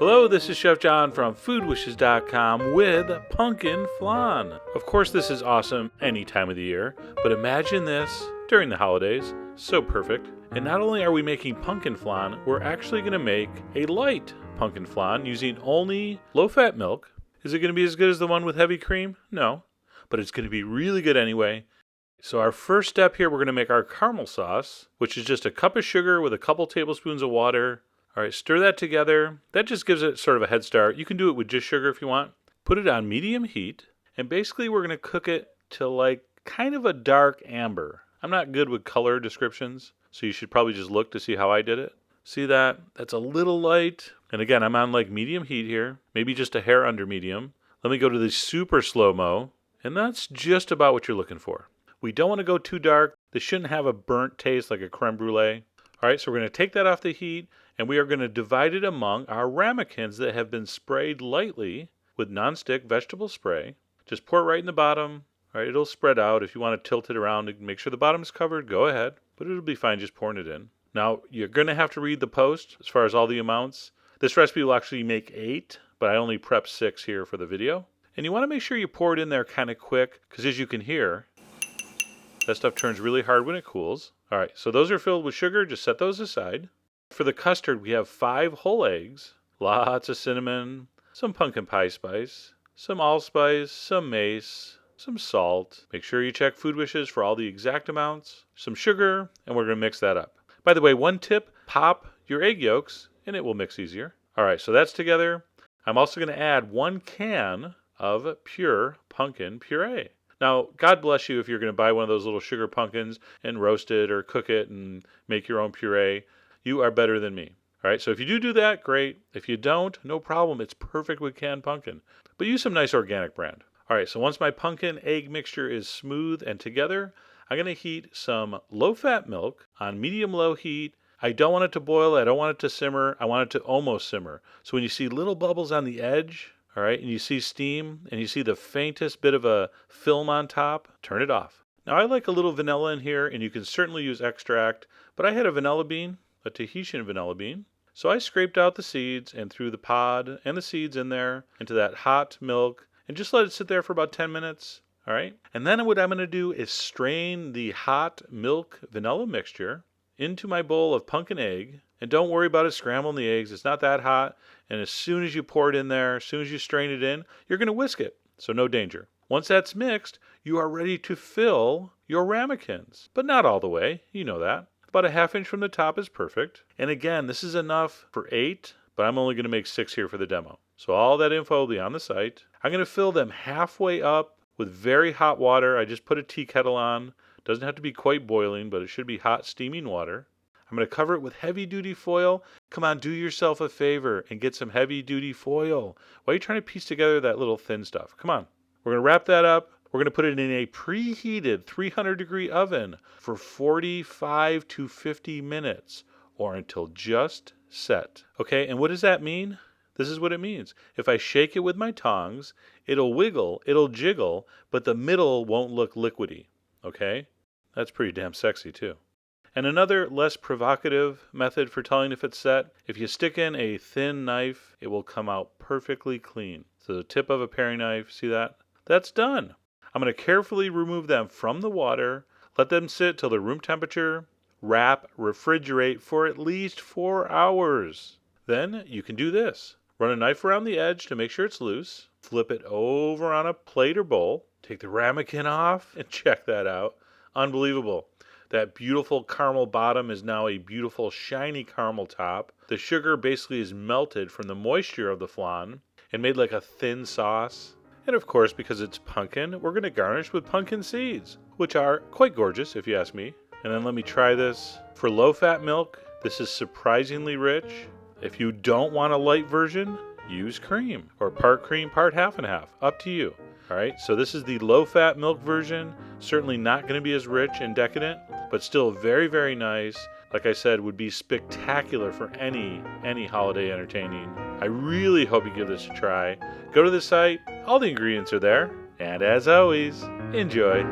Hello, this is Chef John from foodwishes.com with pumpkin flan. Of course, this is awesome any time of the year, but imagine this during the holidays. So perfect. And not only are we making pumpkin flan, we're actually going to make a light pumpkin flan using only low-fat milk. Is it going to be as good as the one with heavy cream? No, but it's going to be really good anyway. So our first step here, we're going to make our caramel sauce, which is just a cup of sugar with a couple tablespoons of water. All right, stir that together. That just gives it sort of a head start. You can do it with just sugar if you want. Put it on medium heat, and basically we're going to cook it to like kind of a dark amber. I'm not good with color descriptions, so you should probably just look to see how I did it. See that? That's a little light. And again, I'm on like medium heat here, maybe just a hair under medium. Let me go to the super slow-mo, and that's just about what you're looking for. We don't want to go too dark. This shouldn't have a burnt taste like a creme brulee. All right, so we're going to take that off the heat, and we are going to divide it among our ramekins that have been sprayed lightly with nonstick vegetable spray. Just pour it right in the bottom. All right, it'll spread out. If you want to tilt it around and make sure the bottom is covered, go ahead. But it'll be fine just pouring it in. Now, you're going to have to read the post as far as all the amounts. This recipe will actually make 8, but I only prepped 6 here for the video. And you want to make sure you pour it in there kind of quick, because as you can hear, that stuff turns really hard when it cools. All right, so those are filled with sugar. Just set those aside. For the custard, we have 5 whole eggs, lots of cinnamon, some pumpkin pie spice, some allspice, some mace, some salt. Make sure you check Food Wishes for all the exact amounts, some sugar, and we're going to mix that up. By the way, one tip, pop your egg yolks, and it will mix easier. All right, so that's together. I'm also going to add 1 can of pure pumpkin puree. Now, God bless you if you're going to buy one of those little sugar pumpkins and roast it or cook it and make your own puree. You are better than me. All right, so if you do that, great. If you don't, no problem. It's perfect with canned pumpkin. But use some nice organic brand. All right, so once my pumpkin egg mixture is smooth and together, I'm going to heat some low-fat milk on medium-low heat. I don't want it to boil. I don't want it to simmer. I want it to almost simmer. So when you see little bubbles on the edge, all right, and you see steam, and you see the faintest bit of a film on top, turn it off. Now, I like a little vanilla in here, and you can certainly use extract, but I had a vanilla bean, a Tahitian vanilla bean. So I scraped out the seeds and threw the pod and the seeds in there into that hot milk, and just let it sit there for about 10 minutes, all right? And then what I'm going to do is strain the hot milk vanilla mixture into my bowl of pumpkin egg. And don't worry about it scrambling the eggs. It's not that hot. And as soon as you pour it in there, as soon as you strain it in, you're going to whisk it. So no danger. Once that's mixed, you are ready to fill your ramekins. But not all the way. You know that. About a ½ inch from the top is perfect. And again, this is enough for 8, but I'm only going to make 6 here for the demo. So all that info will be on the site. I'm going to fill them halfway up with very hot water. I just put a tea kettle on. Doesn't have to be quite boiling, but it should be hot steaming water. I'm going to cover it with heavy-duty foil. Come on, do yourself a favor and get some heavy-duty foil. Why are you trying to piece together that little thin stuff? Come on. We're going to wrap that up. We're going to put it in a preheated 300-degree oven for 45 to 50 minutes or until just set. Okay, and what does that mean? This is what it means. If I shake it with my tongs, it'll wiggle, it'll jiggle, but the middle won't look liquidy. Okay? That's pretty damn sexy, too. And another less provocative method for telling if it's set, if you stick in a thin knife, it will come out perfectly clean. So the tip of a paring knife, see that? That's done. I'm going to carefully remove them from the water, let them sit till they're room temperature, wrap, refrigerate for at least 4 hours. Then you can do this. Run a knife around the edge to make sure it's loose, flip it over on a plate or bowl, take the ramekin off, and check that out. Unbelievable. That beautiful caramel bottom is now a beautiful shiny caramel top. The sugar basically is melted from the moisture of the flan and made like a thin sauce. And of course, because it's pumpkin, we're going to garnish with pumpkin seeds, which are quite gorgeous if you ask me. And then let me try this. For low-fat milk, this is surprisingly rich. If you don't want a light version, use cream or part cream, part half and half. Up to you. All right, so this is the low-fat milk version. Certainly not going to be as rich and decadent, but still very, very nice. Like I said, would be spectacular for any holiday entertaining. I really hope you give this a try. Go to the site. All the ingredients are there. And as always, enjoy.